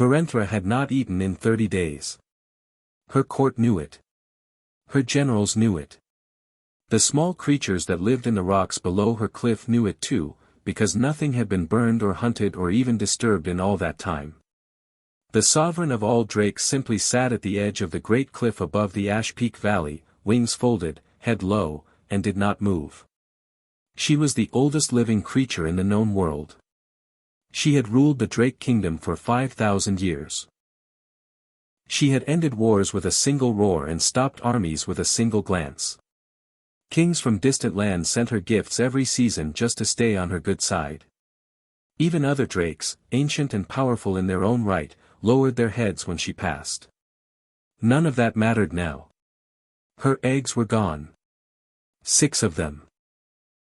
Varenthra had not eaten in 30 days. Her court knew it. Her generals knew it. The small creatures that lived in the rocks below her cliff knew it too, because nothing had been burned or hunted or even disturbed in all that time. The sovereign of all drakes simply sat at the edge of the great cliff above the Ash Peak Valley, wings folded, head low, and did not move. She was the oldest living creature in the known world. She had ruled the Drake Kingdom for 5,000 years. She had ended wars with a single roar and stopped armies with a single glance. Kings from distant lands sent her gifts every season just to stay on her good side. Even other drakes, ancient and powerful in their own right, lowered their heads when she passed. None of that mattered now. Her eggs were gone. 6 of them.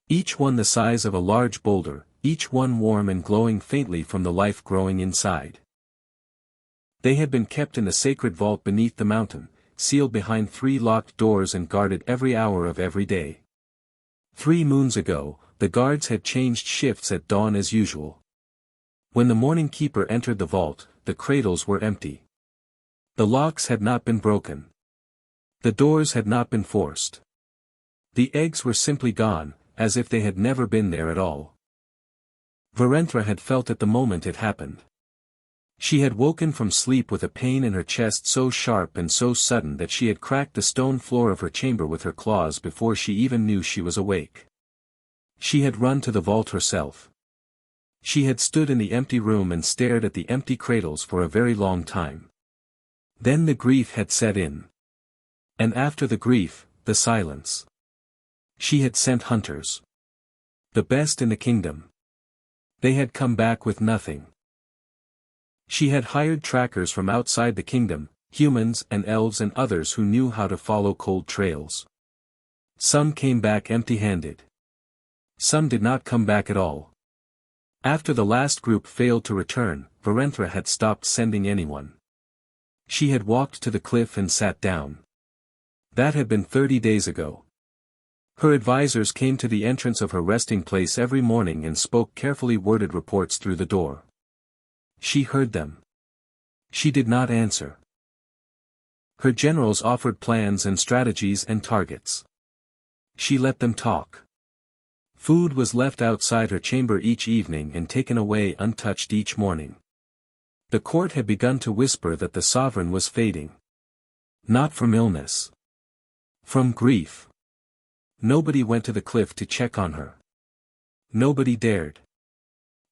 Each one the size of a large boulder, each one warm and glowing faintly from the life growing inside. They had been kept in the sacred vault beneath the mountain, sealed behind 3 locked doors and guarded every hour of every day. 3 moons ago, the guards had changed shifts at dawn as usual. When the morning keeper entered the vault, the cradles were empty. The locks had not been broken. The doors had not been forced. The eggs were simply gone, as if they had never been there at all. Varenthra had felt it the moment it happened. She had woken from sleep with a pain in her chest so sharp and so sudden that she had cracked the stone floor of her chamber with her claws before she even knew she was awake. She had run to the vault herself. She had stood in the empty room and stared at the empty cradles for a very long time. Then the grief had set in. And after the grief, the silence. She had sent hunters. The best in the kingdom. They had come back with nothing. She had hired trackers from outside the kingdom, humans and elves and others who knew how to follow cold trails. Some came back empty-handed. Some did not come back at all. After the last group failed to return, Varenthra had stopped sending anyone. She had walked to the cliff and sat down. That had been 30 days ago. Her advisors came to the entrance of her resting place every morning and spoke carefully worded reports through the door. She heard them. She did not answer. Her generals offered plans and strategies and targets. She let them talk. Food was left outside her chamber each evening and taken away untouched each morning. The court had begun to whisper that the sovereign was fading. Not from illness. From grief. Nobody went to the cliff to check on her. Nobody dared.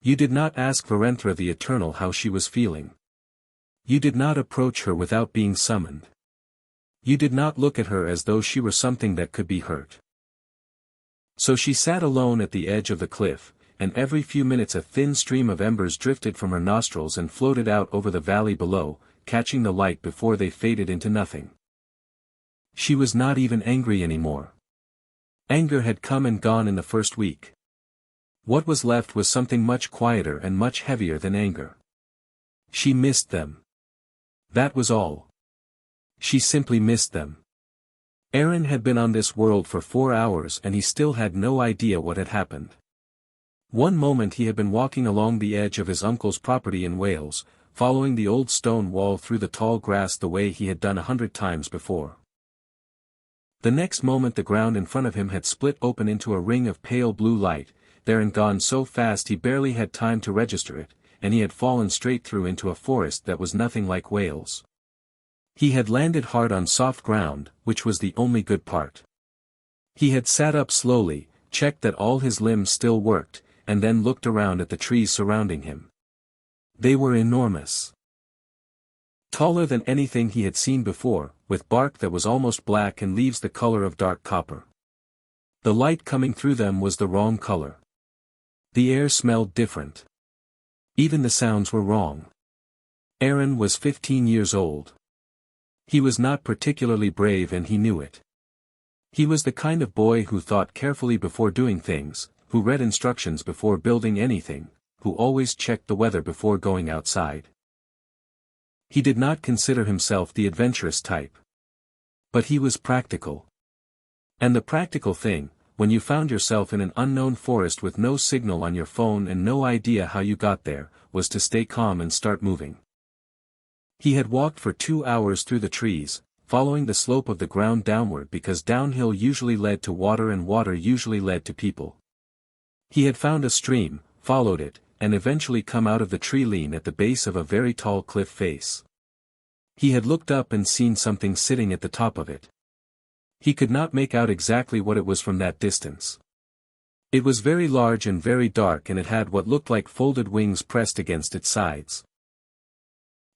You did not ask Varenthra the Eternal how she was feeling. You did not approach her without being summoned. You did not look at her as though she were something that could be hurt. So she sat alone at the edge of the cliff, and every few minutes a thin stream of embers drifted from her nostrils and floated out over the valley below, catching the light before they faded into nothing. She was not even angry anymore. Anger had come and gone in the first week. What was left was something much quieter and much heavier than anger. She missed them. That was all. She simply missed them. Aaron had been on this world for 4 hours and he still had no idea what had happened. One moment he had been walking along the edge of his uncle's property in Wales, following the old stone wall through the tall grass the way he had done 100 times before. The next moment the ground in front of him had split open into a ring of pale blue light, there and gone so fast he barely had time to register it, and he had fallen straight through into a forest that was nothing like Wales. He had landed hard on soft ground, which was the only good part. He had sat up slowly, checked that all his limbs still worked, and then looked around at the trees surrounding him. They were enormous. Taller than anything he had seen before, with bark that was almost black and leaves the color of dark copper. The light coming through them was the wrong color. The air smelled different. Even the sounds were wrong. Aaron was 15 years old. He was not particularly brave and he knew it. He was the kind of boy who thought carefully before doing things, who read instructions before building anything, who always checked the weather before going outside. He did not consider himself the adventurous type. But he was practical. And the practical thing, when you found yourself in an unknown forest with no signal on your phone and no idea how you got there, was to stay calm and start moving. He had walked for 2 hours through the trees, following the slope of the ground downward because downhill usually led to water and water usually led to people. He had found a stream, followed it, and eventually come out of the tree lean at the base of a very tall cliff face. He had looked up and seen something sitting at the top of it. He could not make out exactly what it was from that distance. It was very large and very dark, and it had what looked like folded wings pressed against its sides.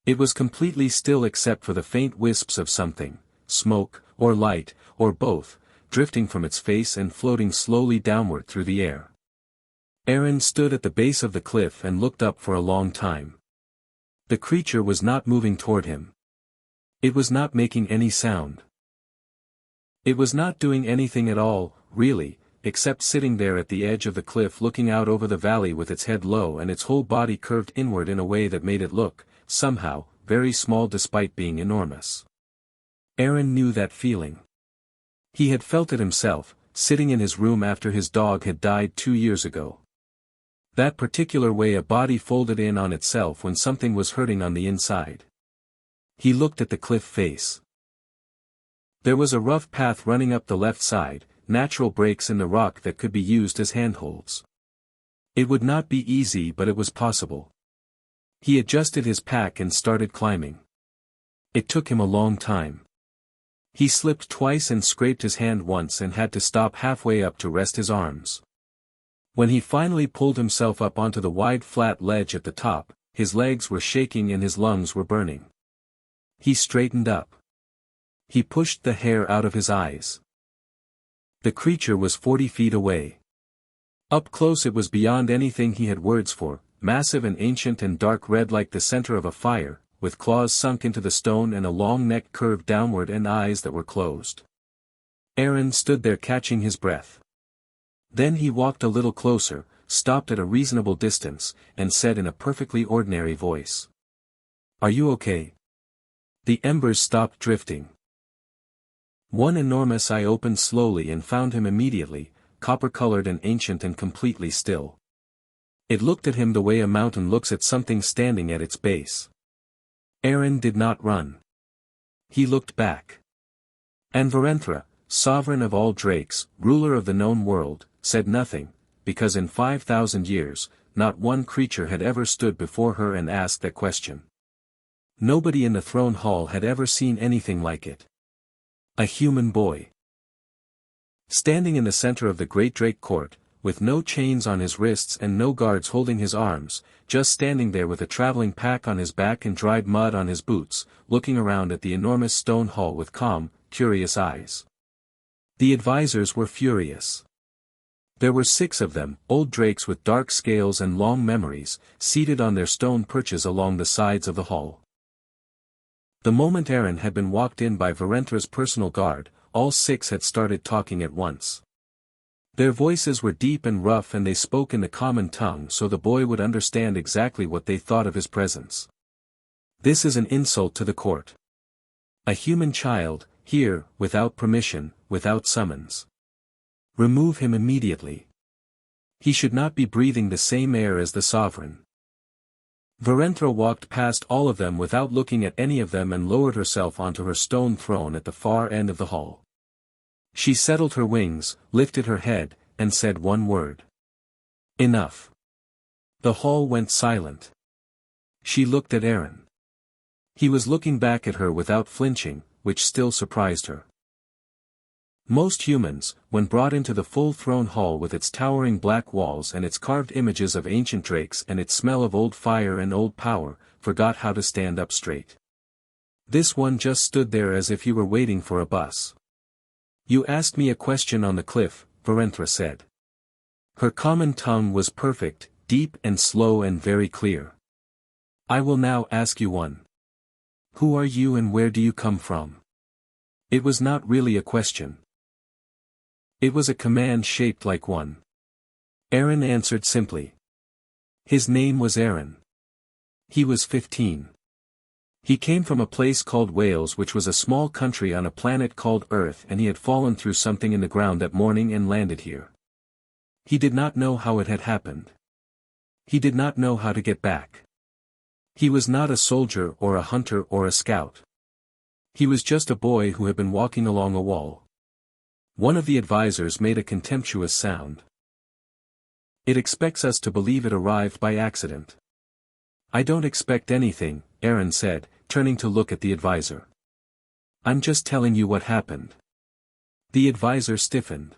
It was completely still except for the faint wisps of something, smoke, or light, or both, drifting from its face and floating slowly downward through the air. Aaron stood at the base of the cliff and looked up for a long time. The creature was not moving toward him. It was not making any sound. It was not doing anything at all, really, except sitting there at the edge of the cliff looking out over the valley with its head low and its whole body curved inward in a way that made it look, somehow, very small despite being enormous. Aaron knew that feeling. He had felt it himself, sitting in his room after his dog had died 2 years ago. That particular way a body folded in on itself when something was hurting on the inside. He looked at the cliff face. There was a rough path running up the left side, natural breaks in the rock that could be used as handholds. It would not be easy, but it was possible. He adjusted his pack and started climbing. It took him a long time. He slipped twice and scraped his hand once and had to stop halfway up to rest his arms. When he finally pulled himself up onto the wide flat ledge at the top, his legs were shaking and his lungs were burning. He straightened up. He pushed the hair out of his eyes. The creature was 40 feet away. Up close it was beyond anything he had words for, massive and ancient and dark red like the center of a fire, with claws sunk into the stone and a long neck curved downward and eyes that were closed. Aaron stood there catching his breath. Then he walked a little closer, stopped at a reasonable distance, and said in a perfectly ordinary voice. "Are you okay?" The embers stopped drifting. One enormous eye opened slowly and found him immediately, copper-colored and ancient and completely still. It looked at him the way a mountain looks at something standing at its base. Aaron did not run. He looked back. And Varenthra, sovereign of all drakes, ruler of the known world, said nothing, because in 5,000 years, not one creature had ever stood before her and asked that question. Nobody in the throne hall had ever seen anything like it. A human boy. Standing in the center of the great drake court, with no chains on his wrists and no guards holding his arms, just standing there with a traveling pack on his back and dried mud on his boots, looking around at the enormous stone hall with calm, curious eyes. The advisors were furious. There were 6 of them, old drakes with dark scales and long memories, seated on their stone perches along the sides of the hall. The moment Aaron had been walked in by Varenthra's personal guard, all 6 had started talking at once. Their voices were deep and rough and they spoke in the common tongue so the boy would understand exactly what they thought of his presence. "This is an insult to the court. A human child, here, without permission, without summons. Remove him immediately. He should not be breathing the same air as the sovereign." Varenthra walked past all of them without looking at any of them and lowered herself onto her stone throne at the far end of the hall. She settled her wings, lifted her head, and said one word. "Enough." The hall went silent. She looked at Aaron. He was looking back at her without flinching, which still surprised her. Most humans, when brought into the full throne hall with its towering black walls and its carved images of ancient drakes and its smell of old fire and old power, forgot how to stand up straight. This one just stood there as if he were waiting for a bus. "You asked me a question on the cliff," Varenthra said. Her common tongue was perfect, deep and slow and very clear. "I will now ask you one. Who are you and where do you come from?" It was not really a question. It was a command shaped like one. Aaron answered simply. His name was Aaron. He was 15. He came from a place called Wales, which was a small country on a planet called Earth, and he had fallen through something in the ground that morning and landed here. He did not know how it had happened. He did not know how to get back. He was not a soldier or a hunter or a scout. He was just a boy who had been walking along a wall. One of the advisors made a contemptuous sound. It expects us to believe it arrived by accident. I don't expect anything, Aaron said, turning to look at the advisor. I'm just telling you what happened. The advisor stiffened.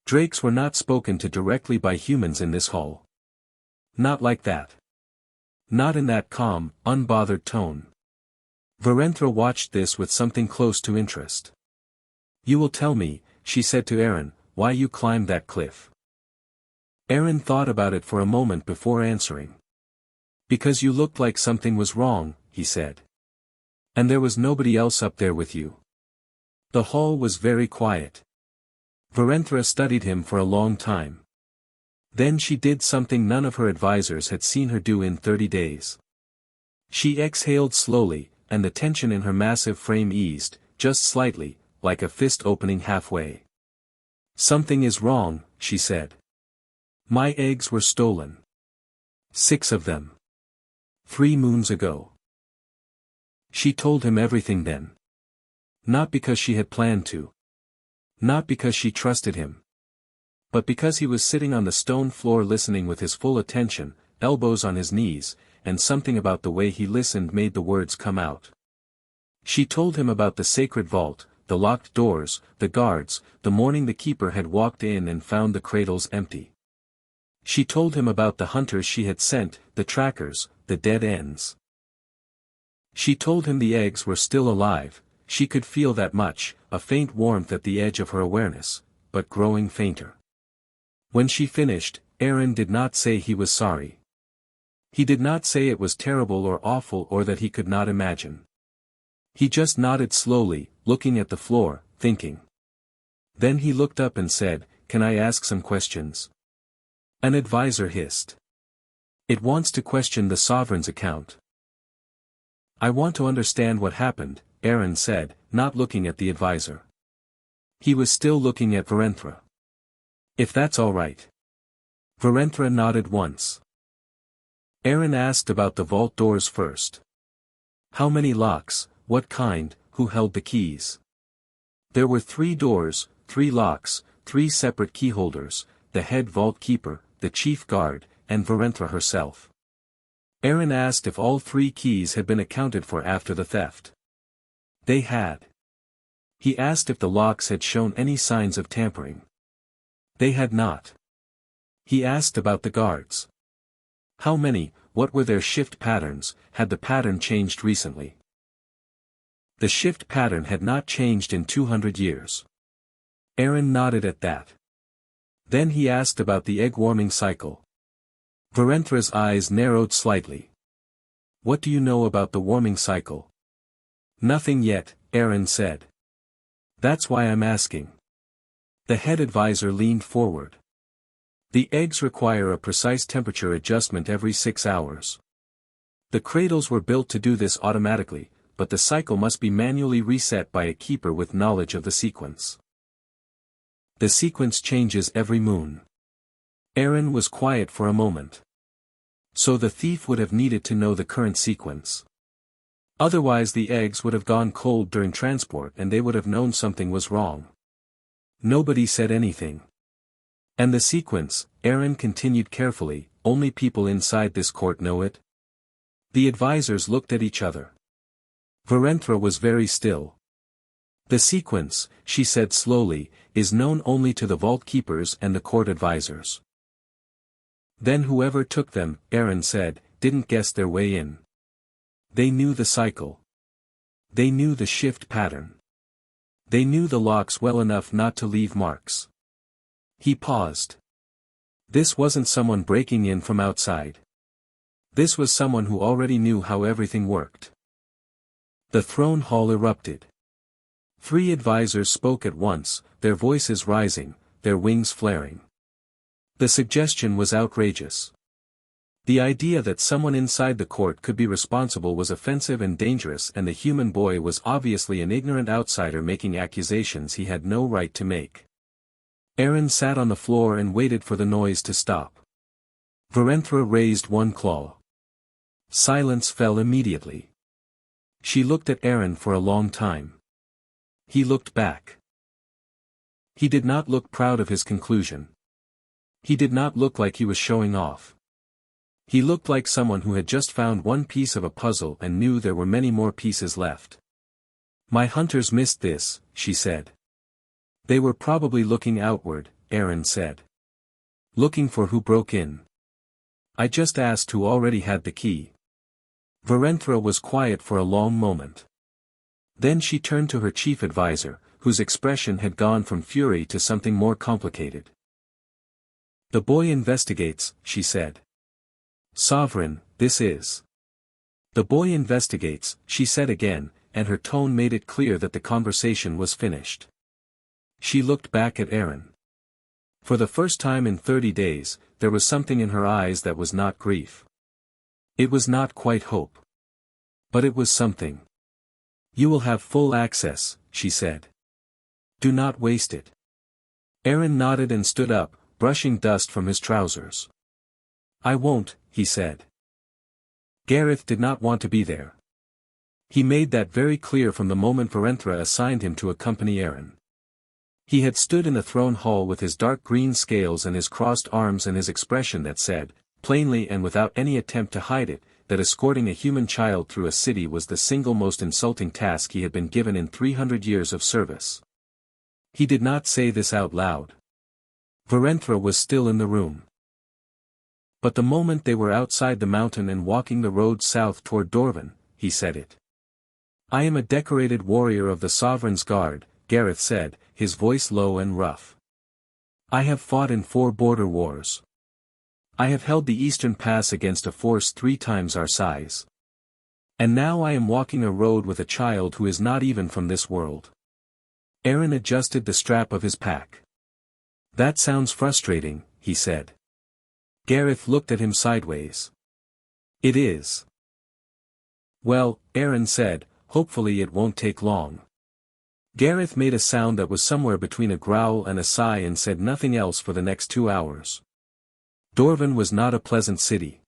Drakes were not spoken to directly by humans in this hall. Not like that. Not in that calm, unbothered tone. Varenthra watched this with something close to interest. You will tell me, she said to Aaron, why you climbed that cliff. Aaron thought about it for a moment before answering. Because you looked like something was wrong, he said. And there was nobody else up there with you. The hall was very quiet. Varenthra studied him for a long time. Then she did something none of her advisors had seen her do in 30 days. She exhaled slowly, and the tension in her massive frame eased, just slightly, like a fist opening halfway. Something is wrong, she said. My eggs were stolen. 6 of them. 3 moons ago. She told him everything then. Not because she had planned to. Not because she trusted him. But because he was sitting on the stone floor listening with his full attention, elbows on his knees, and something about the way he listened made the words come out. She told him about the sacred vault, the locked doors, the guards, the morning the keeper had walked in and found the cradles empty. She told him about the hunters she had sent, the trackers, the dead ends. She told him the eggs were still alive. She could feel that much, a faint warmth at the edge of her awareness, but growing fainter. When she finished, Aaron did not say he was sorry. He did not say it was terrible or awful or that he could not imagine. He just nodded slowly, looking at the floor, thinking. Then he looked up and said, "Can I ask some questions?" An advisor hissed. "It wants to question the sovereign's account." "I want to understand what happened," Aaron said, not looking at the advisor. He was still looking at Varenthra. "If that's all right." Varenthra nodded once. Aaron asked about the vault doors first. How many locks, what kind, who held the keys? There were 3 doors, 3 locks, 3 separate keyholders, the head vault keeper, the chief guard, and Varenthra herself. Aaron asked if all 3 keys had been accounted for after the theft. They had. He asked if the locks had shown any signs of tampering. They had not. He asked about the guards. How many, what were their shift patterns, had the pattern changed recently? The shift pattern had not changed in 200 years. Aaron nodded at that. Then he asked about the egg-warming cycle. Varenthra's eyes narrowed slightly. What do you know about the warming cycle? Nothing yet, Aaron said. That's why I'm asking. The head advisor leaned forward. The eggs require a precise temperature adjustment every 6 hours. The cradles were built to do this automatically, but the cycle must be manually reset by a keeper with knowledge of the sequence. The sequence changes every moon. Aaron was quiet for a moment. So the thief would have needed to know the current sequence. Otherwise the eggs would have gone cold during transport and they would have known something was wrong. Nobody said anything. And the sequence, Aaron continued carefully, only people inside this court know it? The advisors looked at each other. Varenthra was very still. The sequence, she said slowly, is known only to the vault keepers and the court advisors. Then whoever took them, Aaron said, didn't guess their way in. They knew the cycle. They knew the shift pattern. They knew the locks well enough not to leave marks. He paused. This wasn't someone breaking in from outside. This was someone who already knew how everything worked. The throne hall erupted. 3 advisors spoke at once, their voices rising, their wings flaring. The suggestion was outrageous. The idea that someone inside the court could be responsible was offensive and dangerous, and the human boy was obviously an ignorant outsider making accusations he had no right to make. Aaron sat on the floor and waited for the noise to stop. Varenthra raised one claw. Silence fell immediately. She looked at Aaron for a long time. He looked back. He did not look proud of his conclusion. He did not look like he was showing off. He looked like someone who had just found one piece of a puzzle and knew there were many more pieces left. My hunters missed this, she said. They were probably looking outward, Aaron said. Looking for who broke in. I just asked who already had the key. Varenthra was quiet for a long moment. Then she turned to her chief advisor, whose expression had gone from fury to something more complicated. The boy investigates, she said. Sovereign, this is. The boy investigates, she said again, and her tone made it clear that the conversation was finished. She looked back at Aaron. For the first time in 30 days, there was something in her eyes that was not grief. It was not quite hope. But it was something. You will have full access, she said. Do not waste it. Aaron nodded and stood up, brushing dust from his trousers. I won't, he said. Gareth did not want to be there. He made that very clear from the moment Varenthra assigned him to accompany Aaron. He had stood in the throne hall with his dark green scales and his crossed arms and his expression that said, plainly and without any attempt to hide it, that escorting a human child through a city was the single most insulting task he had been given in 300 years of service. He did not say this out loud. Varenthra was still in the room. But the moment they were outside the mountain and walking the road south toward Dorvan, he said it. I am a decorated warrior of the Sovereign's Guard, Gareth said, his voice low and rough. I have fought in 4 border wars. I have held the Eastern Pass against a force 3 times our size. And now I am walking a road with a child who is not even from this world. Aaron adjusted the strap of his pack. That sounds frustrating, he said. Gareth looked at him sideways. It is. Well, Aaron said, hopefully it won't take long. Gareth made a sound that was somewhere between a growl and a sigh and said nothing else for the next 2 hours. Dorvan was not a pleasant city.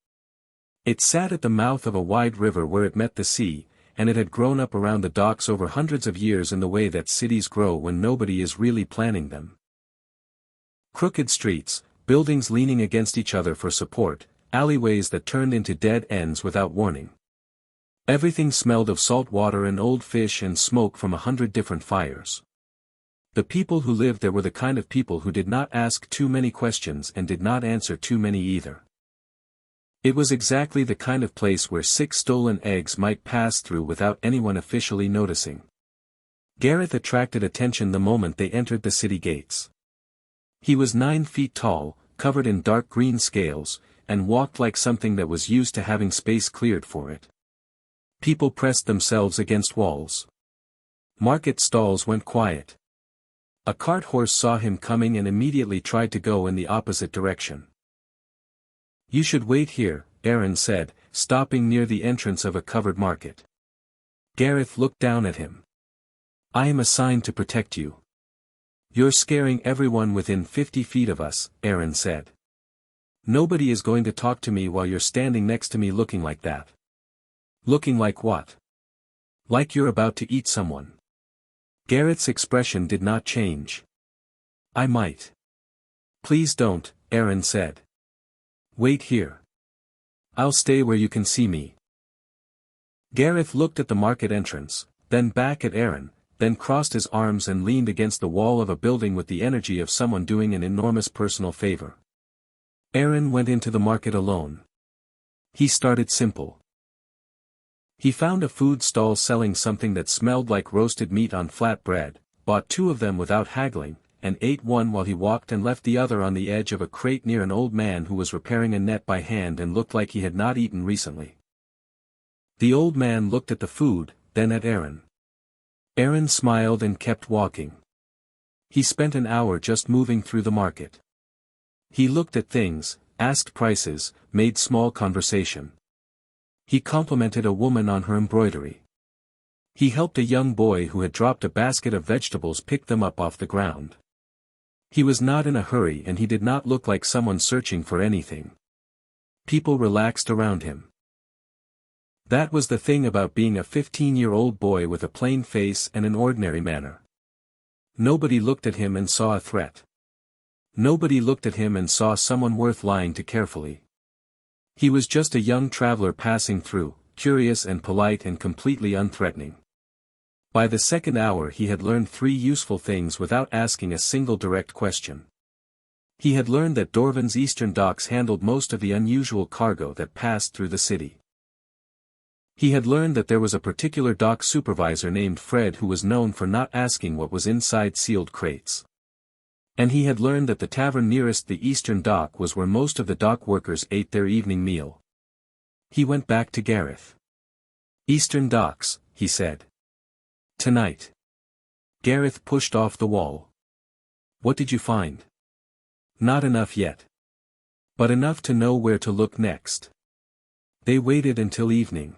It sat at the mouth of a wide river where it met the sea, and it had grown up around the docks over hundreds of years in the way that cities grow when nobody is really planning them. Crooked streets, buildings leaning against each other for support, alleyways that turned into dead ends without warning. Everything smelled of salt water and old fish and smoke from 100 different fires. The people who lived there were the kind of people who did not ask too many questions and did not answer too many either. It was exactly the kind of place where 6 stolen eggs might pass through without anyone officially noticing. Gareth attracted attention the moment they entered the city gates. He was 9 feet tall, covered in dark green scales, and walked like something that was used to having space cleared for it. People pressed themselves against walls. Market stalls went quiet. A cart horse saw him coming and immediately tried to go in the opposite direction. You should wait here, Aaron said, stopping near the entrance of a covered market. Gareth looked down at him. I am assigned to protect you. You're scaring everyone within 50 feet of us, Aaron said. Nobody is going to talk to me while you're standing next to me looking like that. Looking like what? Like you're about to eat someone. Gareth's expression did not change. I might. Please don't, Aaron said. Wait here. I'll stay where you can see me. Gareth looked at the market entrance, then back at Aaron, then crossed his arms and leaned against the wall of a building with the energy of someone doing an enormous personal favor. Aaron went into the market alone. He started simple. He found a food stall selling something that smelled like roasted meat on flat bread, bought 2 of them without haggling, and ate one while he walked and left the other on the edge of a crate near an old man who was repairing a net by hand and looked like he had not eaten recently. The old man looked at the food, then at Aaron. Aaron smiled and kept walking. He spent an hour just moving through the market. He looked at things, asked prices, made small conversation. He complimented a woman on her embroidery. He helped a young boy who had dropped a basket of vegetables pick them up off the ground. He was not in a hurry and he did not look like someone searching for anything. People relaxed around him. That was the thing about being a 15-year-old boy with a plain face and an ordinary manner. Nobody looked at him and saw a threat. Nobody looked at him and saw someone worth lying to carefully. He was just a young traveler passing through, curious and polite and completely unthreatening. By the second hour he had learned 3 useful things without asking a single direct question. He had learned that Dorvan's eastern docks handled most of the unusual cargo that passed through the city. He had learned that there was a particular dock supervisor named Fred who was known for not asking what was inside sealed crates. And he had learned that the tavern nearest the eastern dock was where most of the dock workers ate their evening meal. He went back to Gareth. "Eastern docks," he said. "Tonight." Gareth pushed off the wall. "What did you find?" "Not enough yet. But enough to know where to look next." They waited until evening.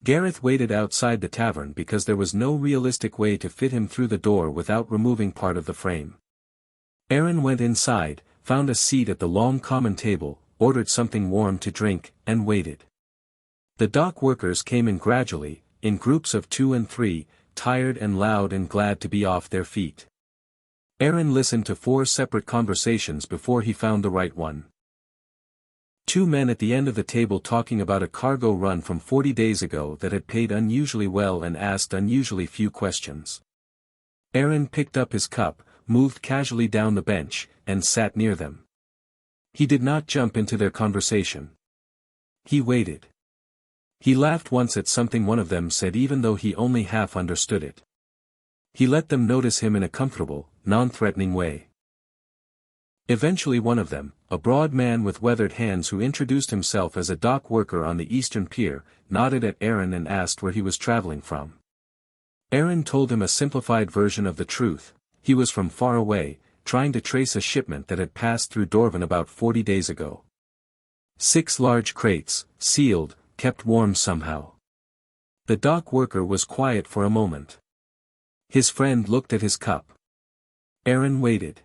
Gareth waited outside the tavern because there was no realistic way to fit him through the door without removing part of the frame. Aaron went inside, found a seat at the long common table, ordered something warm to drink, and waited. The dock workers came in gradually, in groups of 2 and 3, tired and loud and glad to be off their feet. Aaron listened to 4 separate conversations before he found the right one. 2 men at the end of the table talking about a cargo run from 40 days ago that had paid unusually well and asked unusually few questions. Aaron picked up his cup, moved casually down the bench, and sat near them. He did not jump into their conversation. He waited. He laughed once at something one of them said even though he only half understood it. He let them notice him in a comfortable, non-threatening way. Eventually one of them, a broad man with weathered hands who introduced himself as a dock worker on the eastern pier, nodded at Aaron and asked where he was traveling from. Aaron told him a simplified version of the truth. He was from far away, trying to trace a shipment that had passed through Dorvan about 40 days ago. 6 large crates, sealed, kept warm somehow. The dock worker was quiet for a moment. His friend looked at his cup. Aaron waited.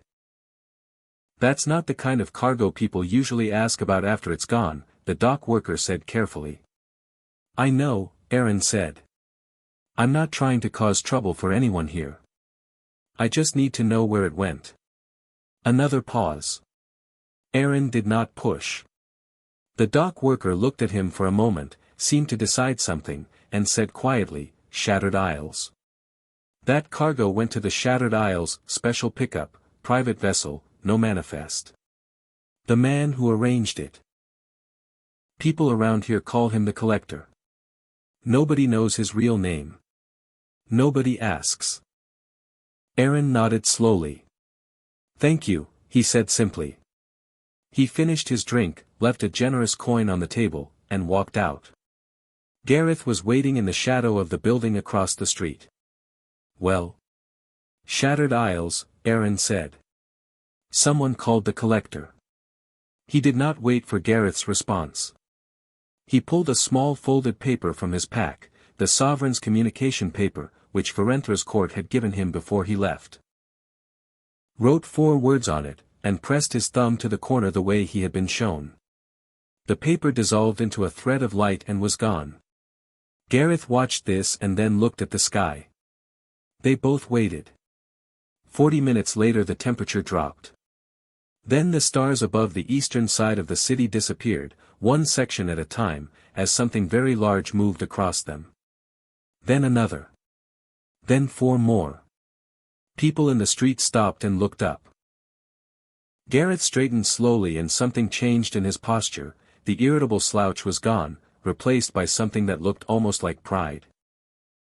"That's not the kind of cargo people usually ask about after it's gone," the dock worker said carefully. "I know," Aaron said. "I'm not trying to cause trouble for anyone here. I just need to know where it went." Another pause. Aaron did not push. The dock worker looked at him for a moment, seemed to decide something, and said quietly, "Shattered Isles." "That cargo went to the Shattered Isles, special pickup, private vessel, no manifest. The man who arranged it. People around here call him the Collector. Nobody knows his real name. Nobody asks." Aaron nodded slowly. "Thank you," he said simply. He finished his drink, left a generous coin on the table, and walked out. Gareth was waiting in the shadow of the building across the street. "Well?" "Shattered Isles," Aaron said. "Someone called the Collector." He did not wait for Gareth's response. He pulled a small folded paper from his pack, the Sovereign's communication paper, which Ferenthra's court had given him before he left. Wrote 4 words on it, and pressed his thumb to the corner the way he had been shown. The paper dissolved into a thread of light and was gone. Gareth watched this and then looked at the sky. They both waited. 40 minutes later the temperature dropped. Then the stars above the eastern side of the city disappeared, one section at a time, as something very large moved across them. Then another. Then 4 more. People in the street stopped and looked up. Gareth straightened slowly and something changed in his posture. The irritable slouch was gone, replaced by something that looked almost like pride.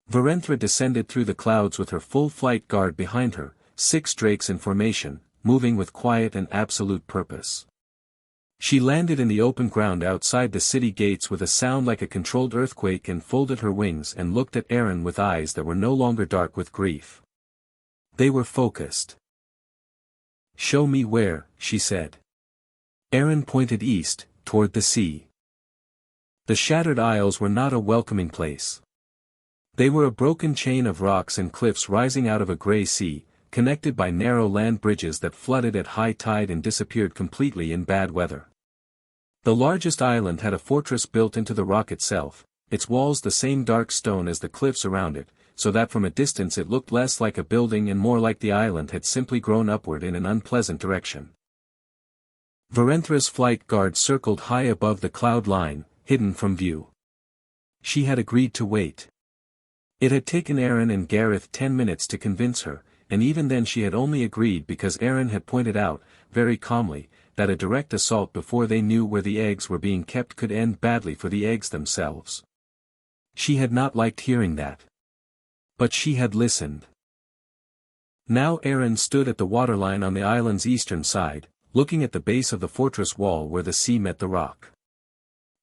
Ferenthra descended through the clouds with her full flight guard behind her, 6 drakes in formation, moving with quiet and absolute purpose. She landed in the open ground outside the city gates with a sound like a controlled earthquake and folded her wings and looked at Aaron with eyes that were no longer dark with grief. They were focused. "Show me where," she said. Aaron pointed east, toward the sea. The Shattered Isles were not a welcoming place. They were a broken chain of rocks and cliffs rising out of a gray sea, connected by narrow land bridges that flooded at high tide and disappeared completely in bad weather. The largest island had a fortress built into the rock itself, its walls the same dark stone as the cliffs around it, so that from a distance it looked less like a building and more like the island had simply grown upward in an unpleasant direction. Varenthra's flight guard circled high above the cloud line, hidden from view. She had agreed to wait. It had taken Aaron and Gareth 10 minutes to convince her, and even then she had only agreed because Aaron had pointed out, very calmly, that a direct assault before they knew where the eggs were being kept could end badly for the eggs themselves. She had not liked hearing that. But she had listened. Now Aaron stood at the waterline on the island's eastern side, looking at the base of the fortress wall where the sea met the rock.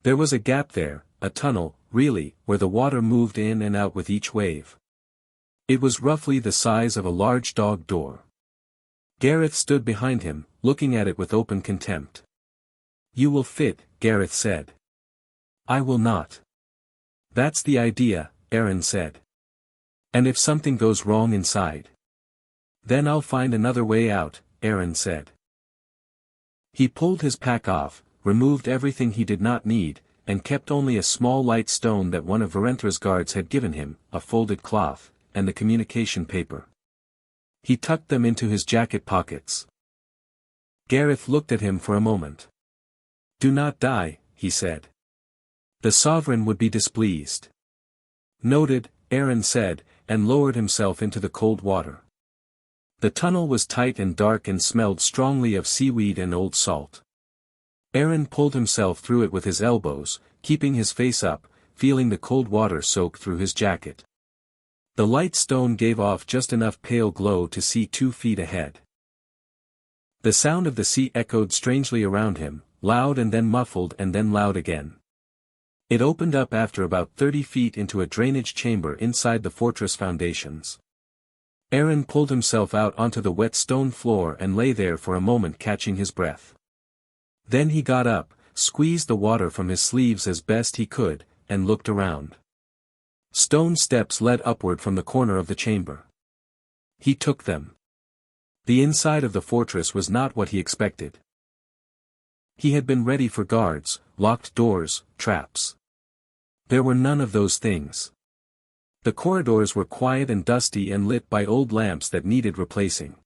There was a gap there, a tunnel, really, where the water moved in and out with each wave. It was roughly the size of a large dog door. Gareth stood behind him, looking at it with open contempt. "You will fit," Gareth said. "I will not." "That's the idea," Aaron said. "And if something goes wrong inside?" "Then I'll find another way out," Aaron said. He pulled his pack off, removed everything he did not need, and kept only a small light stone that one of Varenthra's guards had given him, a folded cloth, and the communication paper. He tucked them into his jacket pockets. Gareth looked at him for a moment. "Do not die," he said. "The sovereign would be displeased." "Noted," Aaron said, and lowered himself into the cold water. The tunnel was tight and dark and smelled strongly of seaweed and old salt. Aaron pulled himself through it with his elbows, keeping his face up, feeling the cold water soak through his jacket. The light stone gave off just enough pale glow to see 2 feet ahead. The sound of the sea echoed strangely around him, loud and then muffled and then loud again. It opened up after about 30 feet into a drainage chamber inside the fortress foundations. Aaron pulled himself out onto the wet stone floor and lay there for a moment catching his breath. Then he got up, squeezed the water from his sleeves as best he could, and looked around. Stone steps led upward from the corner of the chamber. He took them. The inside of the fortress was not what he expected. He had been ready for guards, locked doors, traps. There were none of those things. The corridors were quiet and dusty and lit by old lamps that needed replacing.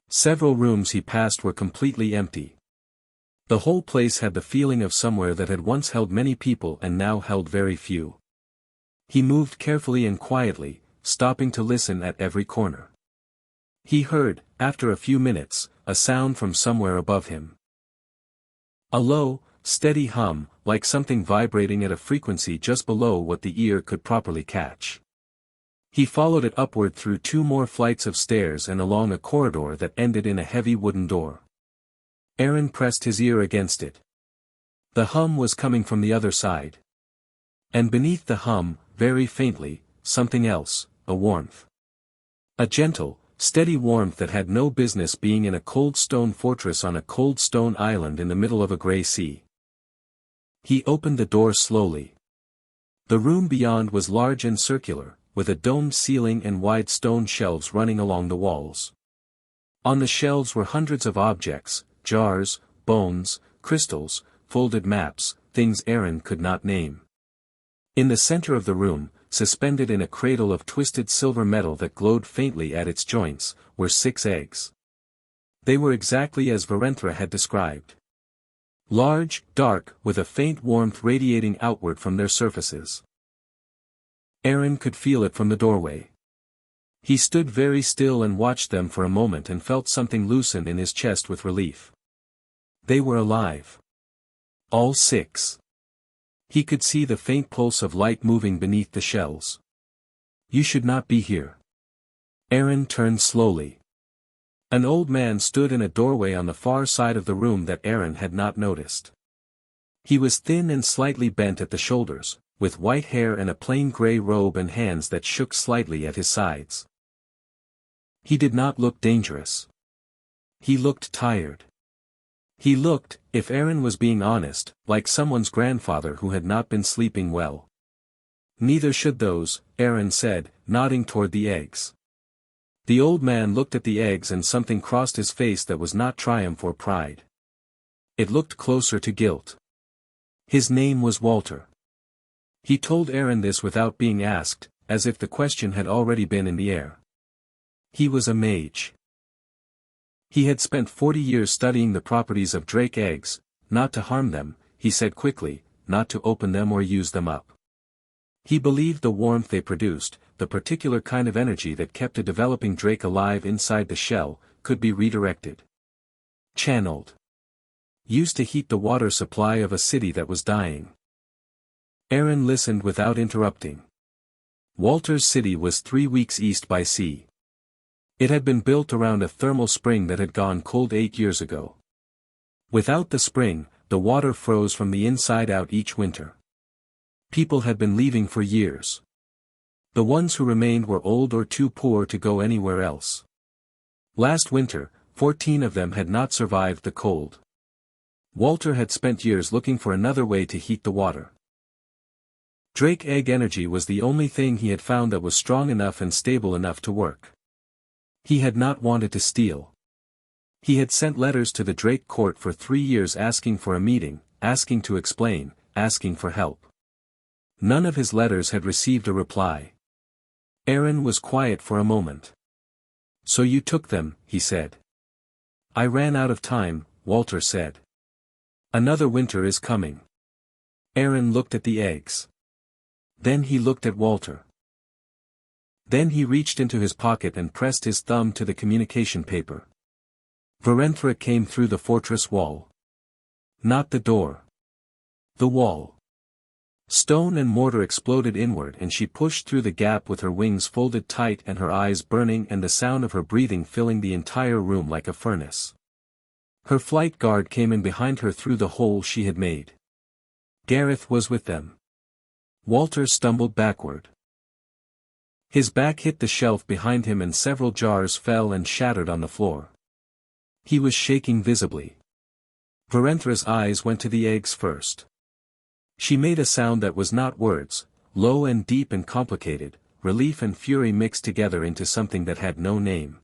Several rooms he passed were completely empty. The whole place had the feeling of somewhere that had once held many people and now held very few. He moved carefully and quietly, stopping to listen at every corner. He heard, after a few minutes, a sound from somewhere above him. A low, steady hum, like something vibrating at a frequency just below what the ear could properly catch. He followed it upward through 2 more flights of stairs and along a corridor that ended in a heavy wooden door. Aaron pressed his ear against it. The hum was coming from the other side. And beneath the hum, very faintly, something else, a warmth. A gentle, steady warmth that had no business being in a cold stone fortress on a cold stone island in the middle of a gray sea. He opened the door slowly. The room beyond was large and circular, with a domed ceiling and wide stone shelves running along the walls. On the shelves were hundreds of objects, jars, bones, crystals, folded maps, things Aaron could not name. In the center of the room, suspended in a cradle of twisted silver metal that glowed faintly at its joints, were 6 eggs. They were exactly as Varenthra had described. Large, dark, with a faint warmth radiating outward from their surfaces. Aaron could feel it from the doorway. He stood very still and watched them for a moment and felt something loosen in his chest with relief. They were alive. All 6. He could see the faint pulse of light moving beneath the shells. "You should not be here." Aaron turned slowly. An old man stood in a doorway on the far side of the room that Aaron had not noticed. He was thin and slightly bent at the shoulders, with white hair and a plain gray robe and hands that shook slightly at his sides. He did not look dangerous. He looked tired. He looked, if Aaron was being honest, like someone's grandfather who had not been sleeping well. "Neither should those," Aaron said, nodding toward the eggs. The old man looked at the eggs and something crossed his face that was not triumph or pride. It looked closer to guilt. His name was Walter. He told Aaron this without being asked, as if the question had already been in the air. He was a mage. He had spent 40 years studying the properties of drake eggs, not to harm them, he said quickly, not to open them or use them up. He believed the warmth they produced, the particular kind of energy that kept a developing drake alive inside the shell, could be redirected. Channeled. Used to heat the water supply of a city that was dying. Aaron listened without interrupting. Walter's city was 3 weeks east by sea. It had been built around a thermal spring that had gone cold 8 years ago. Without the spring, the water froze from the inside out each winter. People had been leaving for years. The ones who remained were old or too poor to go anywhere else. Last winter, 14 of them had not survived the cold. Walter had spent years looking for another way to heat the water. Drake egg energy was the only thing he had found that was strong enough and stable enough to work. He had not wanted to steal. He had sent letters to the Drake court for 3 years asking for a meeting, asking to explain, asking for help. None of his letters had received a reply. Aaron was quiet for a moment. "So you took them," he said. "I ran out of time," Walter said. "Another winter is coming." Aaron looked at the eggs. Then he looked at Walter. Then he reached into his pocket and pressed his thumb to the communication paper. Varenthra came through the fortress wall. Not the door. The wall. Stone and mortar exploded inward and she pushed through the gap with her wings folded tight and her eyes burning and the sound of her breathing filling the entire room like a furnace. Her flight guard came in behind her through the hole she had made. Gareth was with them. Walter stumbled backward. His back hit the shelf behind him and several jars fell and shattered on the floor. He was shaking visibly. Varenthra's eyes went to the eggs first. She made a sound that was not words, low and deep and complicated, relief and fury mixed together into something that had no name.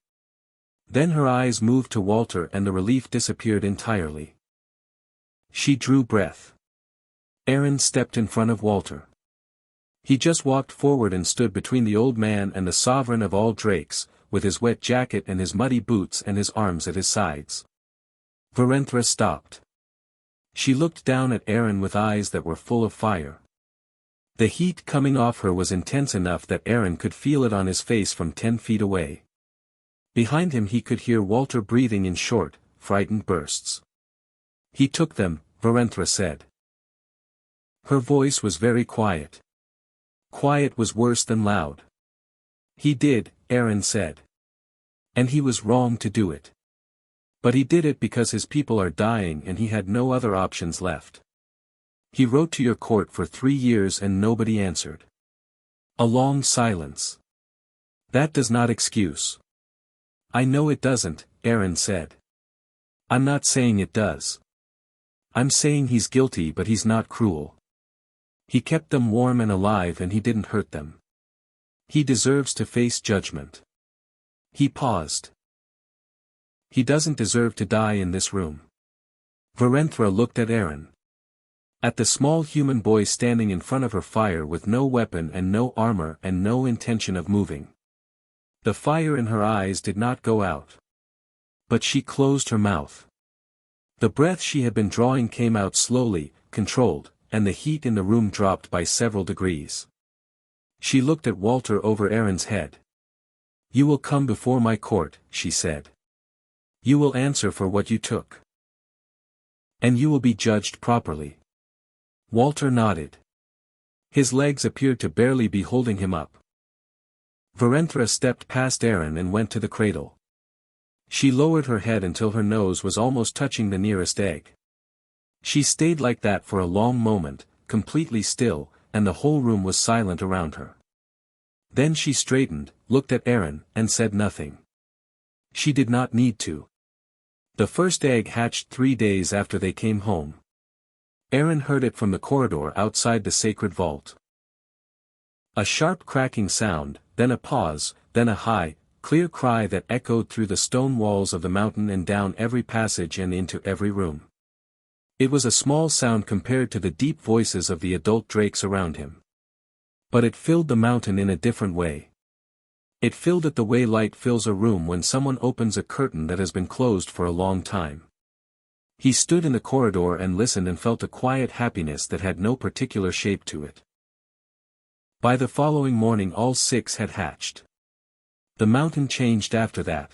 Then her eyes moved to Walter and the relief disappeared entirely. She drew breath. Aaron stepped in front of Walter. He just walked forward and stood between the old man and the sovereign of all drakes, with his wet jacket and his muddy boots and his arms at his sides. Varenthra stopped. She looked down at Aaron with eyes that were full of fire. The heat coming off her was intense enough that Aaron could feel it on his face from 10 feet away. Behind him he could hear Walter breathing in short, frightened bursts. "He took them," Varenthra said. Her voice was very quiet. Quiet was worse than loud. "He did," Aaron said. "And he was wrong to do it. But he did it because his people are dying and he had no other options left. He wrote to your court for 3 years and nobody answered." A long silence. "That does not excuse." "I know it doesn't," Aaron said. "I'm not saying it does. I'm saying he's guilty but he's not cruel. He kept them warm and alive and he didn't hurt them. He deserves to face judgment." He paused. "He doesn't deserve to die in this room." Varenthra looked at Aaron. At the small human boy standing in front of her fire with no weapon and no armor and no intention of moving. The fire in her eyes did not go out. But she closed her mouth. The breath she had been drawing came out slowly, controlled, and the heat in the room dropped by several degrees. She looked at Walter over Aaron's head. "You will come before my court," she said. "You will answer for what you took. And you will be judged properly." Walter nodded. His legs appeared to barely be holding him up. Varenthra stepped past Aaron and went to the cradle. She lowered her head until her nose was almost touching the nearest egg. She stayed like that for a long moment, completely still, and the whole room was silent around her. Then she straightened, looked at Aaron, and said nothing. She did not need to. The first egg hatched 3 days after they came home. Aaron heard it from the corridor outside the sacred vault. A sharp cracking sound, then a pause, then a high, clear cry that echoed through the stone walls of the mountain and down every passage and into every room. It was a small sound compared to the deep voices of the adult drakes around him. But it filled the mountain in a different way. It filled it the way light fills a room when someone opens a curtain that has been closed for a long time. He stood in the corridor and listened and felt a quiet happiness that had no particular shape to it. By the following morning all 6 had hatched. The mountain changed after that.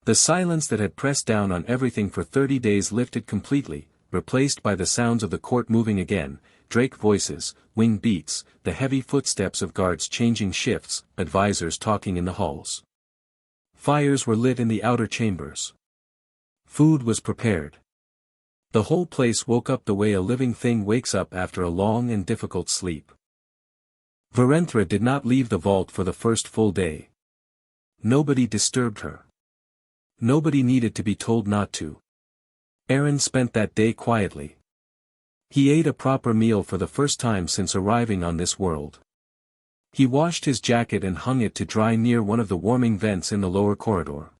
The silence that had pressed down on everything for 30 days lifted completely, replaced by the sounds of the court moving again, drake voices, wing beats, the heavy footsteps of guards changing shifts, advisors talking in the halls. Fires were lit in the outer chambers. Food was prepared. The whole place woke up the way a living thing wakes up after a long and difficult sleep. Varenthra did not leave the vault for the first full day. Nobody disturbed her. Nobody needed to be told not to. Aaron spent that day quietly. He ate a proper meal for the first time since arriving on this world. He washed his jacket and hung it to dry near one of the warming vents in the lower corridor.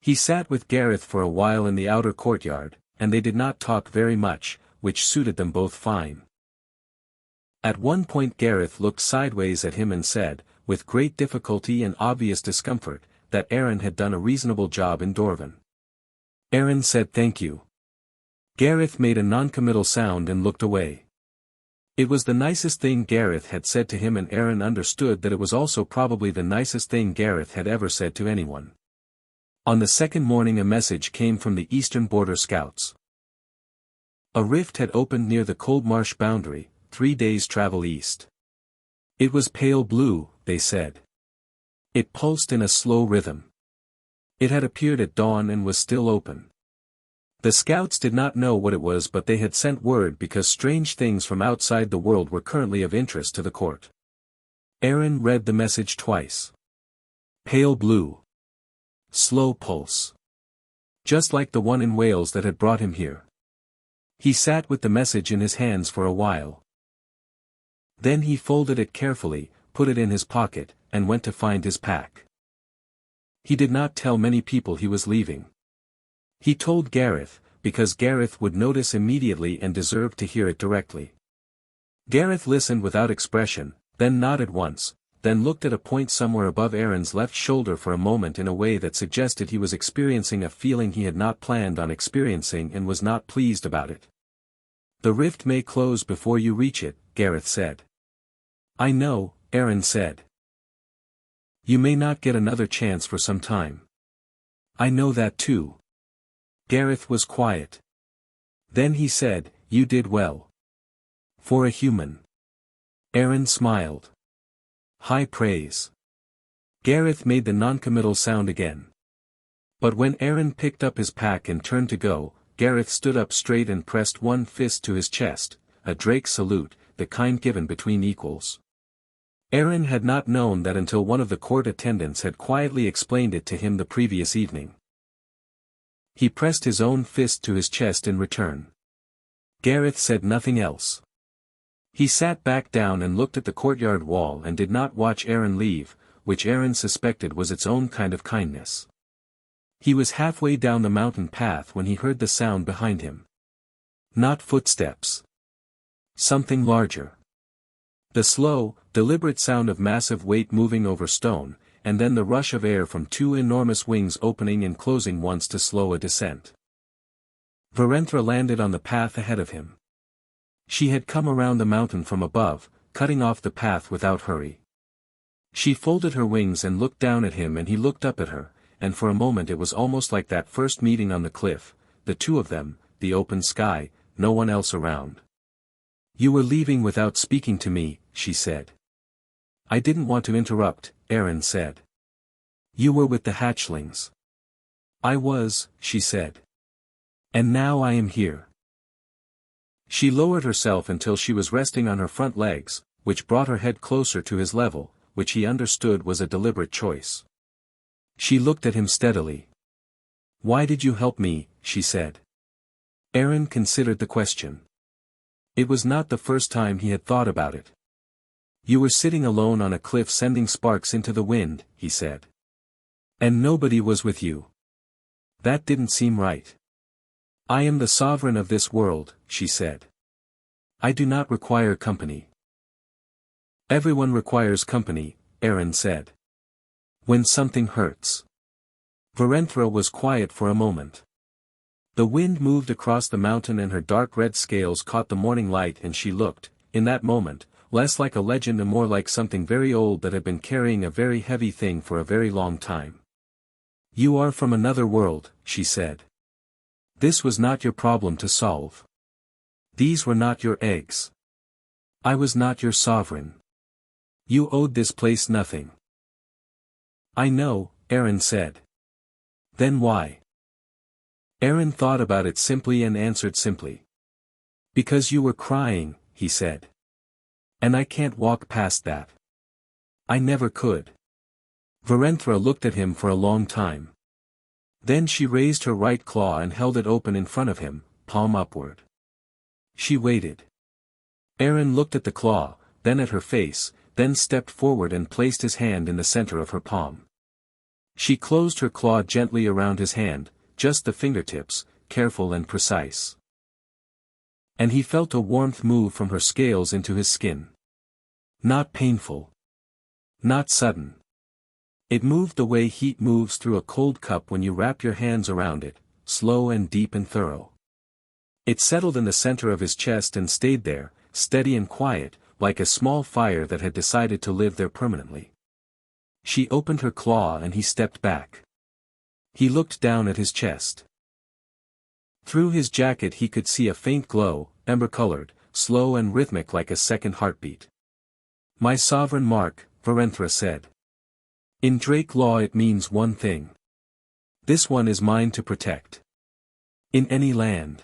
He sat with Gareth for a while in the outer courtyard, and they did not talk very much, which suited them both fine. At one point Gareth looked sideways at him and said, with great difficulty and obvious discomfort, that Aaron had done a reasonable job in Dorvan. Aaron said thank you. Gareth made a noncommittal sound and looked away. It was the nicest thing Gareth had said to him, and Aaron understood that it was also probably the nicest thing Gareth had ever said to anyone. On the second morning a message came from the Eastern Border Scouts. A rift had opened near the Cold Marsh boundary, 3 days' travel east. It was pale blue, they said. It pulsed in a slow rhythm. It had appeared at dawn and was still open. The scouts did not know what it was, but they had sent word because strange things from outside the world were currently of interest to the court. Aaron read the message twice. Pale blue. Slow pulse. Just like the one in Wales that had brought him here. He sat with the message in his hands for a while. Then he folded it carefully, put it in his pocket, and went to find his pack. He did not tell many people he was leaving. He told Gareth, because Gareth would notice immediately and deserved to hear it directly. Gareth listened without expression, then nodded once, then looked at a point somewhere above Aaron's left shoulder for a moment in a way that suggested he was experiencing a feeling he had not planned on experiencing and was not pleased about it. The rift may close before you reach it, Gareth said. I know, Aaron said. You may not get another chance for some time. I know that too. Gareth was quiet. Then he said, you did well. For a human. Aaron smiled. High praise. Gareth made the noncommittal sound again. But when Aaron picked up his pack and turned to go, Gareth stood up straight and pressed one fist to his chest, a Drake salute, the kind given between equals. Aaron had not known that until one of the court attendants had quietly explained it to him the previous evening. He pressed his own fist to his chest in return. Gareth said nothing else. He sat back down and looked at the courtyard wall and did not watch Aaron leave, which Aaron suspected was its own kind of kindness. He was halfway down the mountain path when he heard the sound behind him. Not footsteps. Something larger. The slow, deliberate sound of massive weight moving over stone, and then the rush of air from 2 enormous wings opening and closing once to slow a descent. Varenthra landed on the path ahead of him. She had come around the mountain from above, cutting off the path without hurry. She folded her wings and looked down at him, and he looked up at her, and for a moment it was almost like that first meeting on the cliff, the two of them, the open sky, no one else around. You were leaving without speaking to me, she said. I didn't want to interrupt, Aaron said. You were with the hatchlings. I was, she said. And now I am here. She lowered herself until she was resting on her front legs, which brought her head closer to his level, which he understood was a deliberate choice. She looked at him steadily. Why did you help me, she said. Aaron considered the question. It was not the first time he had thought about it. You were sitting alone on a cliff sending sparks into the wind, he said. And nobody was with you. That didn't seem right. I am the sovereign of this world, she said. I do not require company. Everyone requires company, Aaron said. When something hurts. Varenthra was quiet for a moment. The wind moved across the mountain and her dark red scales caught the morning light and she looked, in that moment, less like a legend and more like something very old that had been carrying a very heavy thing for a very long time. You are from another world, she said. This was not your problem to solve. These were not your eggs. I was not your sovereign. You owed this place nothing. I know, Aaron said. Then why? Aaron thought about it simply and answered simply. Because you were crying, he said. And I can't walk past that. I never could. Varenthra looked at him for a long time. Then she raised her right claw and held it open in front of him, palm upward. She waited. Aaron looked at the claw, then at her face, then stepped forward and placed his hand in the center of her palm. She closed her claw gently around his hand, just the fingertips, careful and precise. And he felt a warmth move from her scales into his skin. Not painful. Not sudden. It moved the way heat moves through a cold cup when you wrap your hands around it, slow and deep and thorough. It settled in the center of his chest and stayed there, steady and quiet, like a small fire that had decided to live there permanently. She opened her claw and he stepped back. He looked down at his chest. Through his jacket he could see a faint glow, ember-colored, slow and rhythmic like a second heartbeat. My sovereign mark, Varenthra said. In Drake law it means one thing. This one is mine to protect. In any land.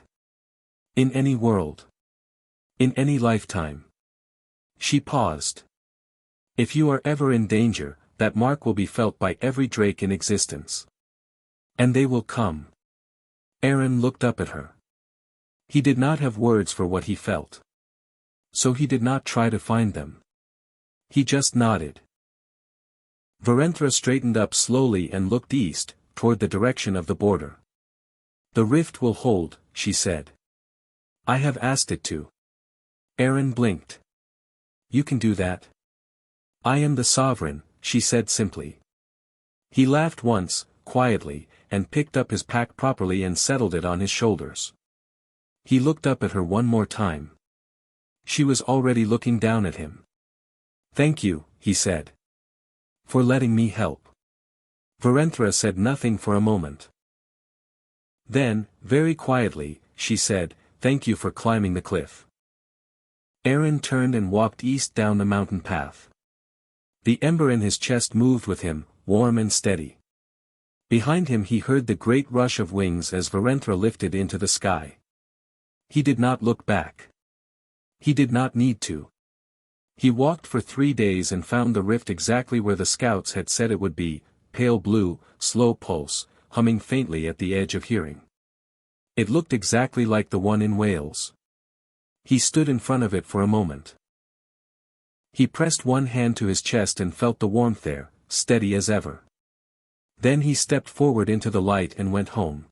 In any world. In any lifetime. She paused. If you are ever in danger, that mark will be felt by every Drake in existence. And they will come. Aaron looked up at her. He did not have words for what he felt. So he did not try to find them. He just nodded. Varenthra straightened up slowly and looked east, toward the direction of the border. The rift will hold, she said. I have asked it to. Aaron blinked. You can do that? I am the sovereign, she said simply. He laughed once, quietly, and picked up his pack properly and settled it on his shoulders. He looked up at her one more time. She was already looking down at him. Thank you, he said. For letting me help. Varenthra said nothing for a moment. Then, very quietly, she said, thank you for climbing the cliff. Aaron turned and walked east down the mountain path. The ember in his chest moved with him, warm and steady. Behind him he heard the great rush of wings as Varenthra lifted into the sky. He did not look back. He did not need to. He walked for 3 days and found the rift exactly where the scouts had said it would be, pale blue, slow pulse, humming faintly at the edge of hearing. It looked exactly like the one in Wales. He stood in front of it for a moment. He pressed one hand to his chest and felt the warmth there, steady as ever. Then he stepped forward into the light and went home.